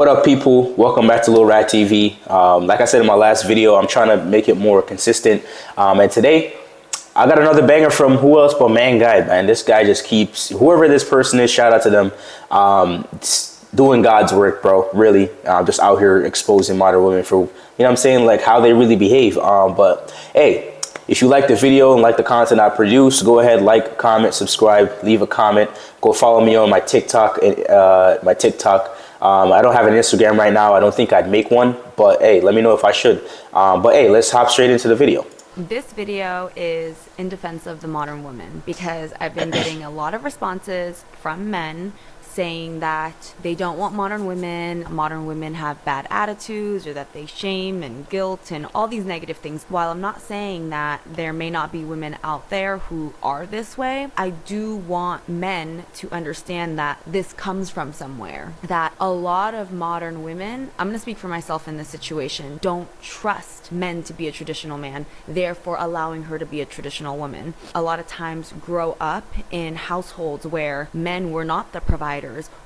What up, people? Welcome back to Lil Rat TV. Like I said in my last video, I'm trying to make it more consistent. And today, I got another banger from who else but Man Guy, man. This guy just keeps, whoever this person is, shout out to them, doing God's work, bro. Really, just out here exposing modern women for, you know what I'm saying, like how they really behave. But hey, if you like the video and like the content I produce, go ahead, like, comment, subscribe, leave a comment. Go follow me on my TikTok. I don't have an Instagram right now. I don't think I'd make one, but hey, let me know if I should. But hey, let's hop straight into the video. This video is in defense of the modern woman because I've been getting a lot of responses from men saying that they don't want modern women have bad attitudes, or that they shame and guilt and all these negative things. While I'm not saying that there may not be women out there who are this way, I do want men to understand that this comes from somewhere. That a lot of modern women, I'm gonna speak for myself in this situation, don't trust men to be a traditional man, therefore allowing her to be a traditional woman. A lot of times grow up in households where men were not the providers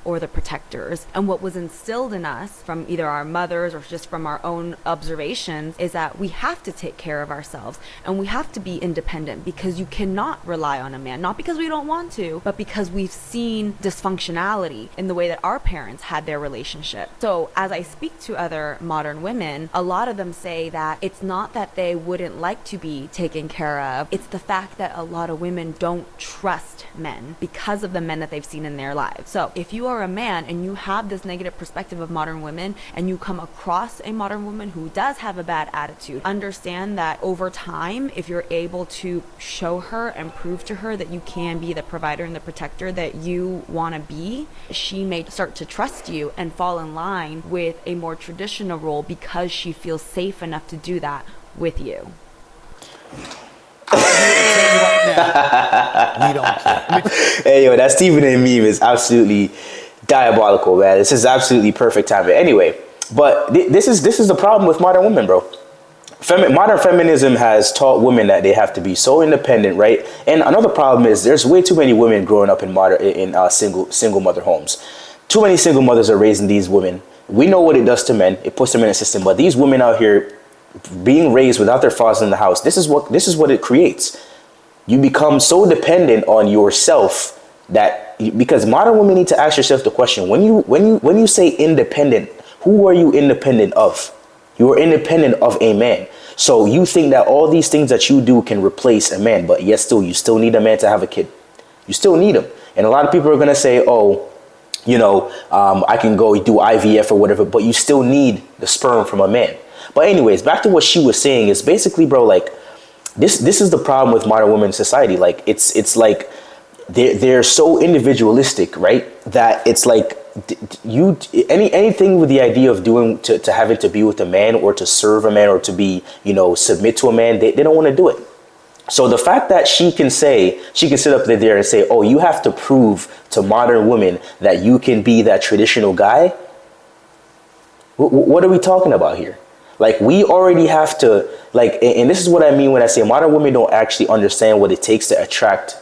or the protectors, and what was instilled in us from either our mothers or just from our own observations is that we have to take care of ourselves and we have to be independent, because you cannot rely on a man, not because we don't want to, but because we've seen dysfunctionality in the way that our parents had their relationship. So as I speak to other modern women, a lot of them say that it's not that they wouldn't like to be taken care of, it's the fact that a lot of women don't trust men because of the men that they've seen in their lives. So if you are a man and you have this negative perspective of modern women and you come across a modern woman who does have a bad attitude, understand that over time, if you're able to show her and prove to her that you can be the provider and the protector that you want to be, she may start to trust you and fall in line with a more traditional role because she feels safe enough to do that with you. We don't care. Hey, yo, that Stephen A. meme is absolutely diabolical, man. This is absolutely perfect timing. Anyway, but this is the problem with modern women, bro. Modern feminism has taught women that they have to be so independent, right? And another problem is there's way too many women growing up in single mother homes. Too many single mothers are raising these women. We know what it does to men. It puts them in a system. But these women out here being raised without their fathers in the house, this is what it creates. You become so dependent on yourself that, because modern women need to ask yourself the question, when you say independent, who are you independent of? You are independent of a man. So you think that all these things that you do can replace a man, but yet still you still need a man to have a kid. You still need him. And a lot of people are gonna say, oh, you know, I can go do IVF or whatever, but you still need the sperm from a man. But anyways, back to what she was saying is basically, bro, like this is the problem with modern women society. Like it's like they're so individualistic, right? That it's like anything with the idea of doing to having to be with a man or to serve a man or to be, you know, submit to a man, they don't want to do it. So the fact that she can sit up there and say, oh, you have to prove to modern women that you can be that traditional guy. What are we talking about here? Like, we already have to, like, and this is what I mean when I say modern women don't actually understand what it takes to attract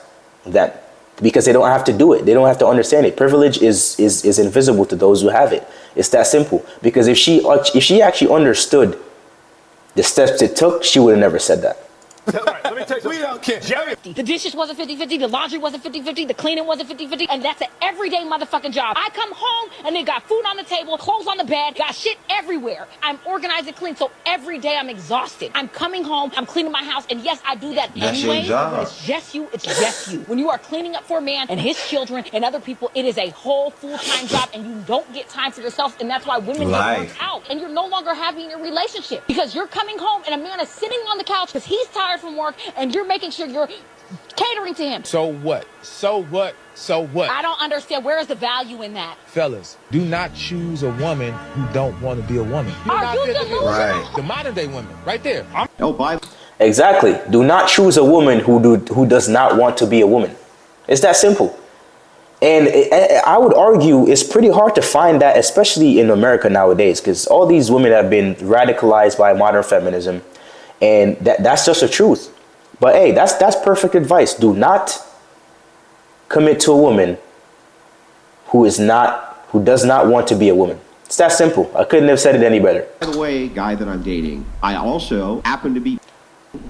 them, because they don't have to do it. They don't have to understand it. Privilege is invisible to those who have it. It's that simple. Because if she actually understood the steps it took, she would have never said that. Right, let me tell you, we don't care. The dishes wasn't 50-50, the laundry wasn't 50-50, the cleaning wasn't 50-50, and that's an everyday motherfucking job. I come home and they got food on the table, clothes on the bed, got shit everywhere. I'm organized and clean, so every day I'm exhausted. I'm coming home, I'm cleaning my house, and yes, I do that anyway, but it's just you. When you are cleaning up for a man and his children and other people, it is a whole full-time job, and you don't get time for yourself, and that's why women get burnt out, and you're no longer having your relationship, because you're coming home and a man is sitting on the couch because he's tired from work, and you're making sure you're catering to him. So what? So what? So what? I don't understand. Where is the value in that? Fellas, do not choose a woman who don't want to be a woman. Are you delusional? Right. The modern day women, right there. Exactly. Do not choose a woman who does not want to be a woman. It's that simple. And I would argue it's pretty hard to find that, especially in America nowadays, because all these women have been radicalized by modern feminism, and that's just the truth. But hey, that's perfect advice. Do not commit to a woman who does not want to be a woman. It's that simple. I couldn't have said it any better. By the way, guy that I'm dating, I also happen to be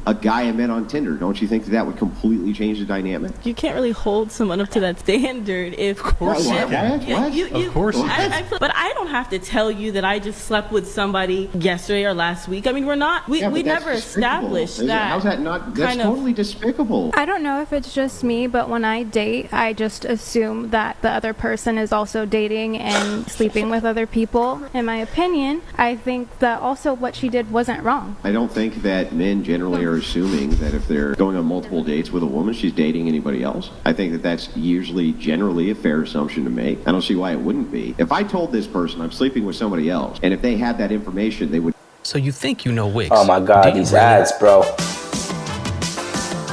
a guy I met on Tinder. Don't you think that would completely change the dynamic? You can't really hold someone up to that standard if... Of course you can. What? Of course you can. But I don't have to tell you that I just slept with somebody yesterday or last week. I mean, we never established that. How's that not? That's totally despicable. I don't know if it's just me, but when I date, I just assume that the other person is also dating and sleeping with other people. In my opinion, I think that also what she did wasn't wrong. I don't think that men generally are assuming that if they're going on multiple dates with a woman, she's dating anybody else. I think that that's usually generally a fair assumption to make. I don't see why it wouldn't be. If I told this person I'm sleeping with somebody else, and if they had that information, they would... So you think you know Wix? Oh my God, these ads, bro.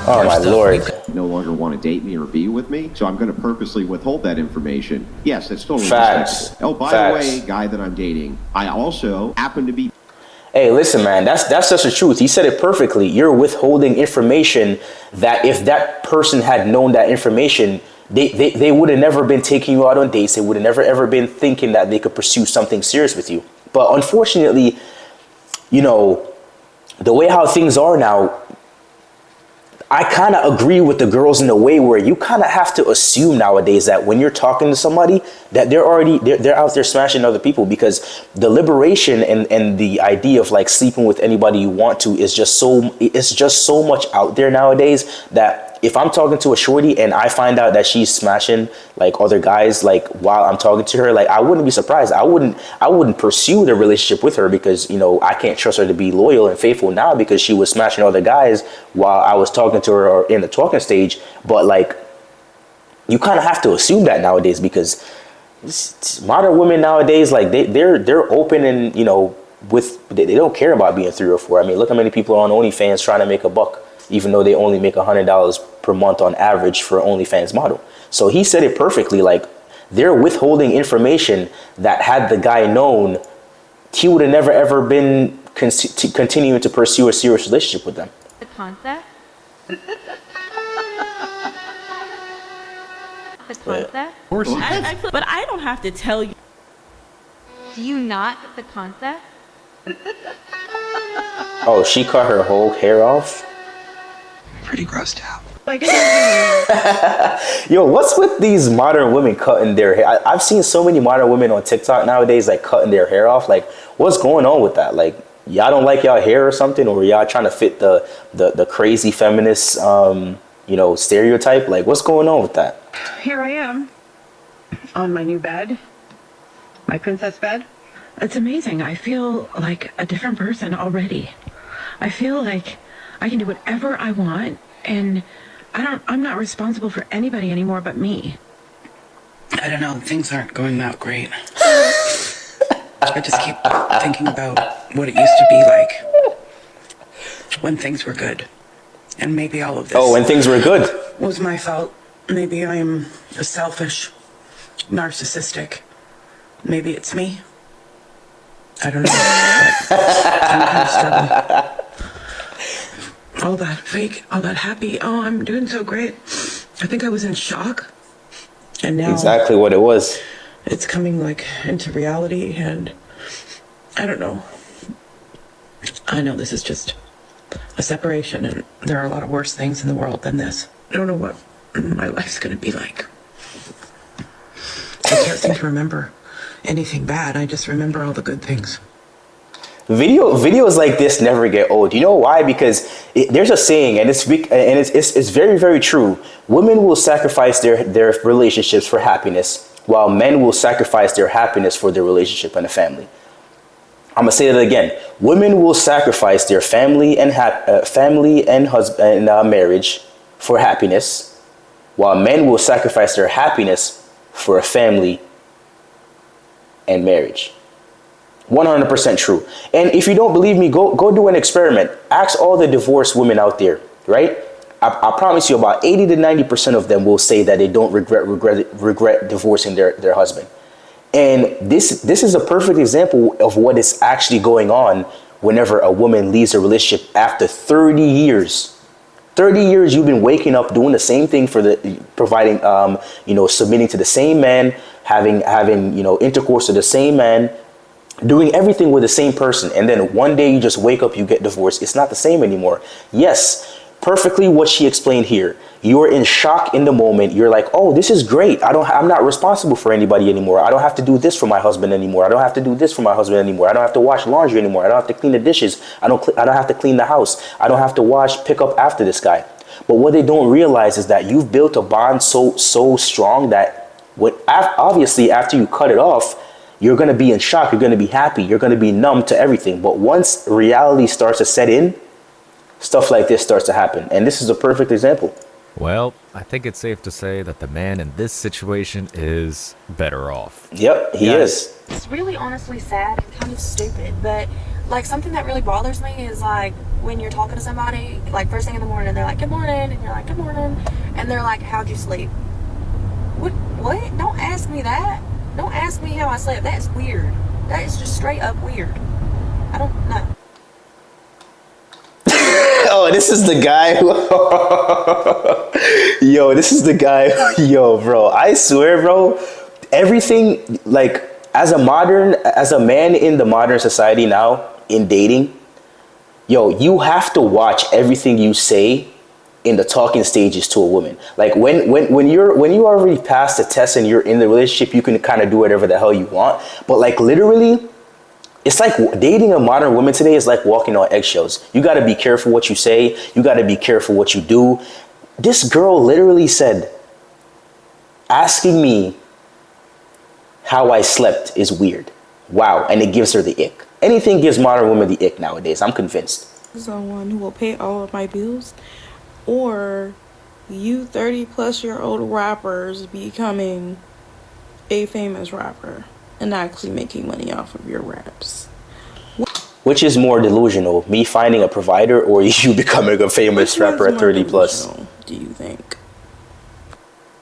Oh my Lord. no longer want to date me or be with me, so I'm going to purposely withhold that information. Yes, that's totally Facts. respectable. Oh, by the way, guy that I'm dating, I also happen to be... Hey, listen, man, that's just the truth. He said it perfectly. You're withholding information that if that person had known that information, they would have never been taking you out on dates. They would have never, ever been thinking that they could pursue something serious with you. But unfortunately, you know, the way how things are now, I kind of agree with the girls in a way where you kind of have to assume nowadays that when you're talking to somebody that they're out there smashing other people, because the liberation and the idea of like sleeping with anybody you want to is just so much out there nowadays that if I'm talking to a shorty and I find out that she's smashing like other guys, like while I'm talking to her, like I wouldn't be surprised. I wouldn't pursue the relationship with her because, you know, I can't trust her to be loyal and faithful now because she was smashing other guys while I was talking to her or in the talking stage. But like, you kind of have to assume that nowadays because modern women nowadays, like they're open and, you know, they don't care about being 3 or 4. I mean, look how many people are on OnlyFans trying to make a buck, even though they only make $100 per month on average for OnlyFans model. So he said it perfectly, like they're withholding information that had the guy known, he would have never ever been continuing to pursue a serious relationship with them. The concept? The concept? Of course. But I don't have to tell you. Do you not get the concept? Oh, she cut her whole hair off? Pretty grossed out. Yo, what's with these modern women cutting their hair? I've seen so many modern women on TikTok nowadays like cutting their hair off. Like, what's going on with that? Like, y'all don't like y'all hair or something, or y'all trying to fit the crazy feminist you know, stereotype? Like, what's going on with that? Here I am on my new bed, my princess bed. It's amazing. I feel like a different person already. I feel like I can do whatever I want, and I'm not responsible for anybody anymore but me. I don't know, things aren't going that great. I just keep thinking about what it used to be like when things were good. And maybe all of this... Oh, when things were good. ...was my fault. Maybe I am selfish, narcissistic. Maybe it's me. I don't know. But I'm kind of struggling. All that fake, all that happy. Oh, I'm doing so great. I think I was in shock. And now... Exactly what it was. It's coming like into reality, and I don't know. I know this is just a separation, and there are a lot of worse things in the world than this. I don't know what my life's gonna be like. I can't seem to remember anything bad. I just remember all the good things. Videos like this never get old. You know why? Because there's a saying, and it's very, very true. Women will sacrifice their relationships for happiness, while men will sacrifice their happiness for their relationship and a family. I'm gonna say that again. Women will sacrifice their family and husband and marriage for happiness, while men will sacrifice their happiness for a family and marriage. 100% true. And if you don't believe me, go do an experiment. Ask all the divorced women out there, right? I promise you about 80 to 90% of them will say that they don't regret divorcing their husband. And this is a perfect example of what is actually going on whenever a woman leaves a relationship after 30 years. 30 years you've been waking up doing the same thing for providing, you know, submitting to the same man, having, you know, intercourse to the same man, doing everything with the same person, and then one day you just wake up, you get divorced. It's not the same anymore. Yes, perfectly what she explained here. You're in shock in the moment. You're like, oh, this is great. I'm not responsible for anybody anymore. I don't have to do this for my husband anymore. I don't have to do this for my husband anymore. I don't have to wash laundry anymore. I don't have to clean the dishes. I don't have to clean the house. I don't have to pick up after this guy. But what they don't realize is that you've built a bond so strong that obviously after you cut it off, you're going to be in shock. You're going to be happy. You're going to be numb to everything. But once reality starts to set in, stuff like this starts to happen. And this is a perfect example. Well, I think it's safe to say that the man in this situation is better off. Yep, he is. It's really honestly sad and kind of stupid, but like something that really bothers me is like when you're talking to somebody, like first thing in the morning, they're like, good morning, and you're like, good morning, and they're like, how'd you sleep? What? Don't ask me that. Don't ask me how I slept. That's weird. That is just straight up weird. I don't know. Oh, this is the guy who... Yo, this is the guy... Yo, bro, I swear, bro, everything, like, as a man in the modern society now, in dating, yo, you have to watch everything you say in the talking stages to a woman. Like, when you already passed the test and you're in the relationship, you can kind of do whatever the hell you want. But, like, literally... It's like dating a modern woman today is like walking on eggshells. You got to be careful what you say. You got to be careful what you do. This girl literally said, asking me how I slept is weird. Wow. And it gives her the ick. Anything gives modern women the ick nowadays. I'm convinced. Someone who will pay all of my bills, or you 30-plus-year-old rappers becoming a famous rapper and actually making money off of your raps. Which is more delusional, me finding a provider or you becoming a famous rapper at 30 plus? Do you think?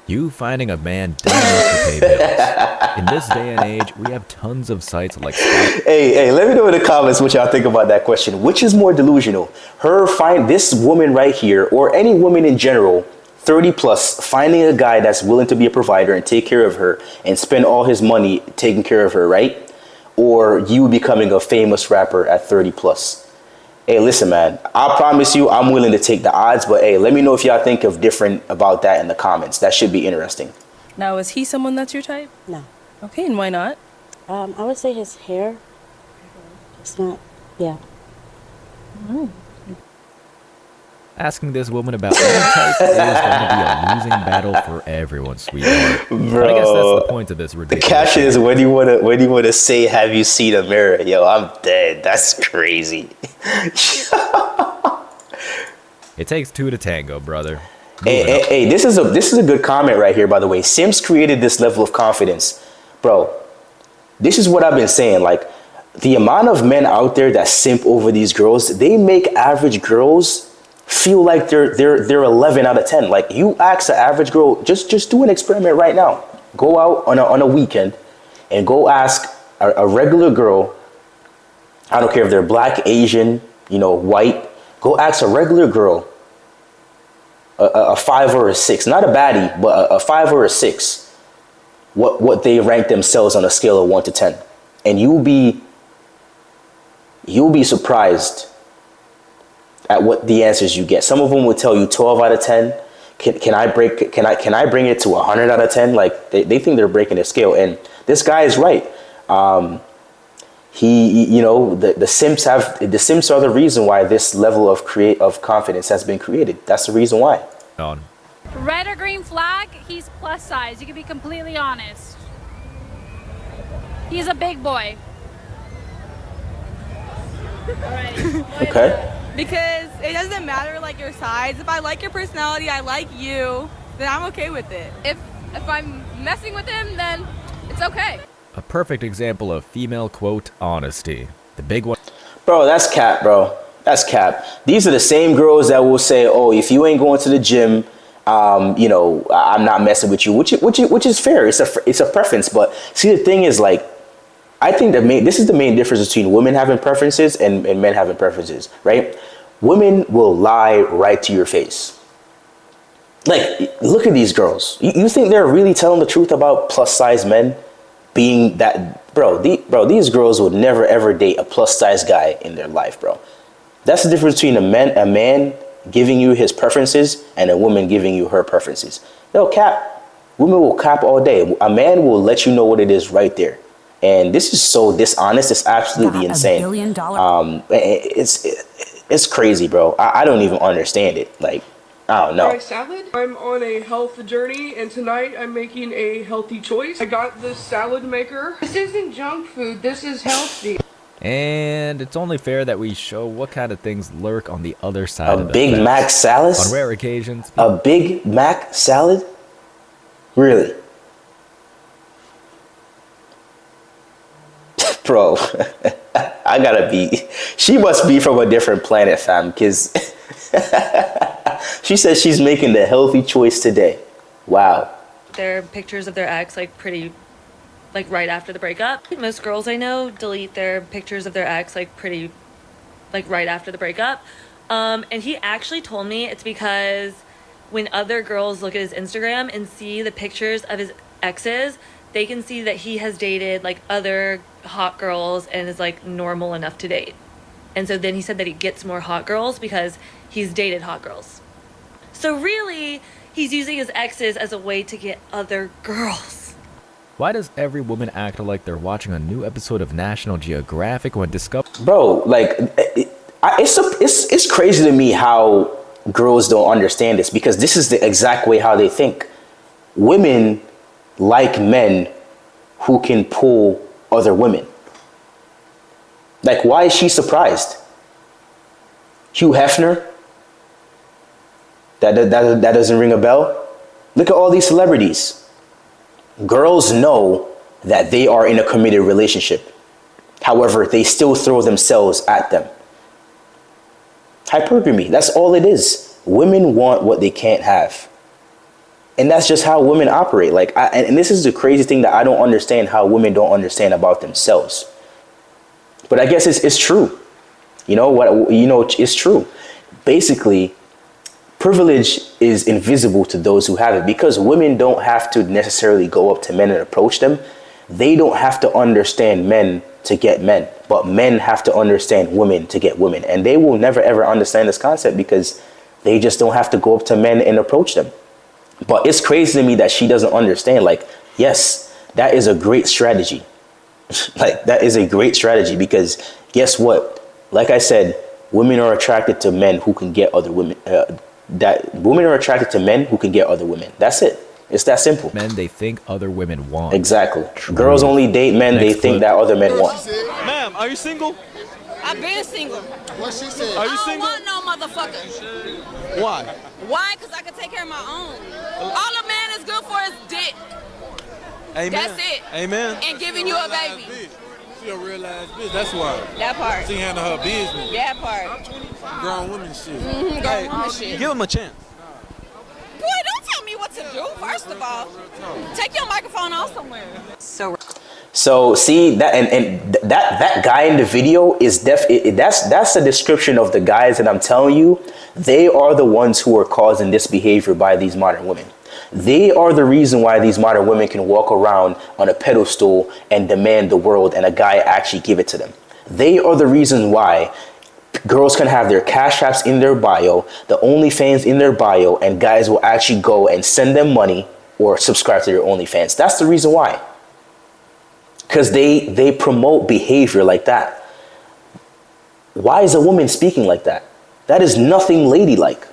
You finding a man dumb enough to pay bills. In this day and age, we have tons of sites like... Hey, let me know in the comments what y'all think about that question. Which is more delusional? This woman right here, or any woman in general, 30 plus, finding a guy that's willing to be a provider and take care of her and spend all his money taking care of her, right? Or you becoming a famous rapper at 30 plus. Hey, listen, man, I promise you I'm willing to take the odds, but hey, let me know if y'all think of different about that in the comments. That should be interesting. Now, is he someone that's your type? No. Okay, and why not? I would say his hair. It's not, yeah. Oh. Asking this woman about any type is going to be a losing battle for everyone, sweetheart. Bro, but I guess that's the point of this ridiculous. The catch is when you wanna say, have you seen a mirror? Yo, I'm dead. That's crazy. It takes two to tango, brother. Hey, this is a good comment right here, by the way. Sims created this level of confidence. Bro, this is what I've been saying. Like, the amount of men out there that simp over these girls, they make average girls feel like they're 11 out of 10. Like, you ask an average girl, just do an experiment right now. Go out on a weekend and go ask a regular girl, I don't care if they're black, Asian, white, go ask a regular girl, a 5 or a 6, not a baddie, but a 5 or a 6, what they rank themselves on a scale of 1 to 10. And you'll be surprised at what the answers you get. Some of them will tell you 12 out of 10. Can I bring it to 100 out of 10? Like, they think they're breaking their scale. And this guy is right. The simps are the reason why this level of confidence has been created. That's the reason why. Red or green flag, he's plus size. You can be completely honest. He's a big boy. Okay. Because it doesn't matter like your size. If I like your personality, I like you, then I'm okay with it. If I'm messing with him, then it's okay. A perfect example of female quote honesty. The big one. Bro, that's cap, bro. That's cap. These are the same girls that will say, "Oh, if you ain't going to the gym, I'm not messing with you," which is fair. It's a preference. But see, the thing is, like, I think this is the main difference between women having preferences and men having preferences, right? Women will lie right to your face. Like, look at these girls. You think they're really telling the truth about plus size men being that bro, these girls would never ever date a plus size guy in their life, bro. That's the difference between a man giving you his preferences and a woman giving you her preferences. They'll cap. Women will cap all day. A man will let you know what it is right there. And this is so dishonest. It's absolutely insane. $1 billion. It's crazy, bro. I don't even understand it. Like, I don't know. Salad. I'm on a health journey, and tonight I'm making a healthy choice. I got this salad maker. This isn't junk food. This is healthy. And it's only fair that we show what kind of things lurk on the other side of the Big fence. Mac salad? On rare occasions. A Big Mac salad? Really? Bro, I gotta be. She must be from a different planet, fam, because she says she's making the healthy choice today. Wow. Their pictures of their ex, like, pretty, like, right after the breakup. Most girls I know delete their pictures of their ex, like, pretty, like, right after the breakup. And he actually told me it's because when other girls look at his Instagram and see the pictures of his exes, they can see that he has dated, like, other hot girls and is, like, normal enough to date. And so then he said that he gets more hot girls because he's dated hot girls. So really, he's using his exes as a way to get other girls. Why does every woman act like they're watching a new episode of National Geographic when discovered? Bro, like, it's crazy to me how girls don't understand this, because this is the exact way how they think. Women like men who can pull other women. Like, why is she surprised? Hugh Hefner? That doesn't ring a bell? Look at all these celebrities. Girls know that they are in a committed relationship. However, they still throw themselves at them. Hypergamy, that's all it is. Women want what they can't have. And that's just how women operate. Like, and this is the crazy thing that I don't understand, how women don't understand about themselves. But I guess it's true. You know what? You know, it's true. Basically, privilege is invisible to those who have it, because women don't have to necessarily go up to men and approach them. They don't have to understand men to get men, but men have to understand women to get women. And they will never ever understand this concept because they just don't have to go up to men and approach them. But it's crazy to me that she doesn't understand. Like, yes, that is a great strategy. Like, that is a great strategy, because guess what? Like I said, women are attracted to men who can get other women. Women are attracted to men who can get other women. That's it. It's that simple. Men they think other women want. Exactly. Girls only date men they think that other men want. Ma'am, are you single? I've been single. What she said? Are you I don't single? want no motherfucker. Why? Why? Because I can take care of my own. All a man is good for is dick. Amen. That's it. Amen. And giving you a baby. She a real ass bitch. That's why. That part. She handle her business. That part. Grown women shit. Grown woman shit. Give him a chance. Boy, don't tell me what to do, first of all. Take your microphone off somewhere. So see that, and that guy in the video is that's a description of the guys that I'm telling you. They are the ones who are causing this behavior by these modern women. They are the reason why these modern women can walk around on a pedestal and demand the world, and a guy actually give it to them. They are the reason why girls can have their cash apps in their bio, the OnlyFans in their bio, and guys will actually go and send them money or subscribe to their OnlyFans. That's the reason why. Because they promote behavior like that. Why is a woman speaking like that? That is nothing ladylike.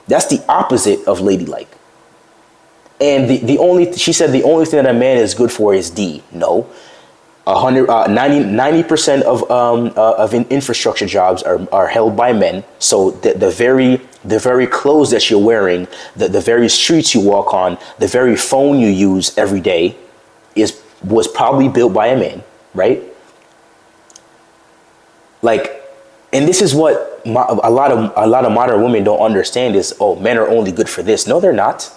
That's the opposite of ladylike. And she said the only thing that a man is good for is D. No. 90% of infrastructure jobs are held by men. So the very clothes that you're wearing, the very streets you walk on, the very phone you use every day was probably built by a man, right? Like, and this is what a lot of modern women don't understand is, oh, men are only good for this. No, they're not.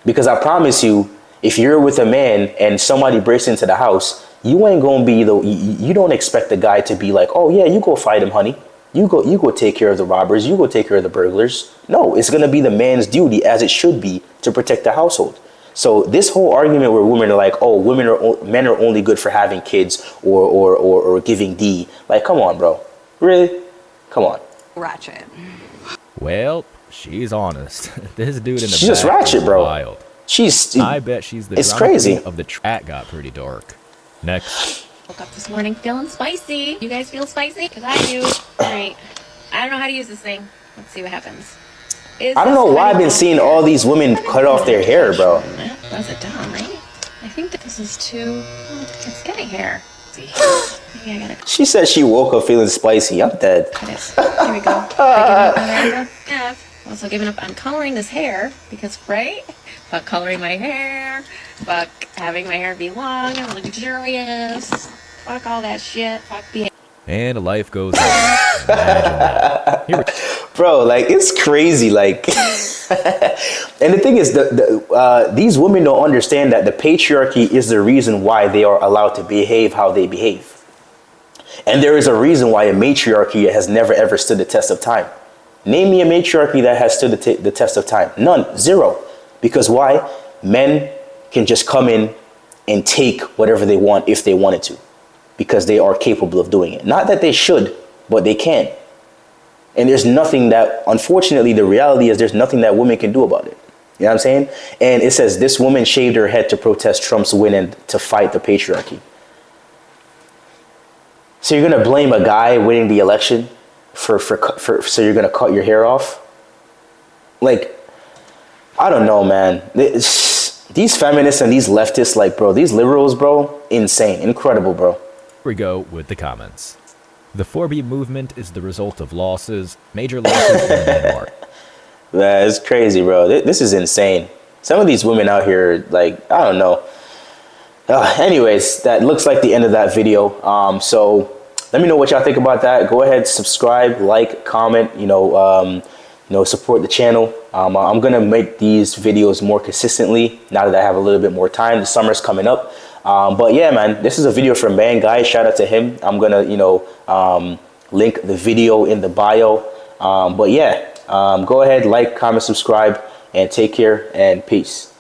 Because I promise you, if you're with a man and somebody breaks into the house, you ain't gonna be you don't expect the guy to be like, oh yeah, you go fight him, honey. You go take care of the robbers. You go take care of the burglars. No, it's gonna be the man's duty, as it should be, to protect the household. So this whole argument where women are like, oh, men are only good for having kids or giving D. Like, come on, bro. Really? Come on. Ratchet. Well, she's honest. This dude in the She's just back ratchet, is bro. wild. I bet she's the it's drama crazy. queen of the chat got pretty dark. Next. Woke up this morning feeling spicy. You guys feel spicy? Because I do. Alright. I don't know how to use this thing. Let's see what happens. I don't know why I've been seeing all these women cut off their hair, bro. That's it done, right? I think that this is too... It's getting hair. Let's see. Maybe I gotta... She said she woke up feeling spicy. I'm dead. It is. Here we go. Yeah. Also giving up on coloring this hair because, right? Fuck coloring my hair. Fuck having my hair be long and luxurious. Fuck all that shit. Fuck being... And life goes on. Imagine that. Here we Bro, like, it's crazy. Like, and the thing is, these women don't understand that the patriarchy is the reason why they are allowed to behave how they behave. And there is a reason why a matriarchy has never ever stood the test of time. Name me a matriarchy that has stood the test of time. None. Zero. Because why? Men can just come in and take whatever they want if they wanted to. Because they are capable of doing it. Not that they should, but they can. And there's nothing that, unfortunately, the reality is there's nothing that women can do about it. You know what I'm saying? And it says this woman shaved her head to protest Trump's win and to fight the patriarchy. So you're going to blame a guy winning the election so you're going to cut your hair off? Like, I don't know, man. These feminists and these leftists, like, bro, these liberals, bro, insane. Incredible, bro. Here we go with the comments. The 4B movement is the result of major losses in Denmark. Man, it's crazy, bro. This is insane. Some of these women out here, like, I don't know. Anyways, that looks like the end of that video. So let me know what y'all think about that. Go ahead, subscribe, like, comment, support the channel. I'm going to make these videos more consistently now that I have a little bit more time. The summer's coming up. But yeah, man, this is a video from Man Guy. Shout out to him. I'm going to, link the video in the bio. But yeah, go ahead, like, comment, subscribe, and take care, and peace.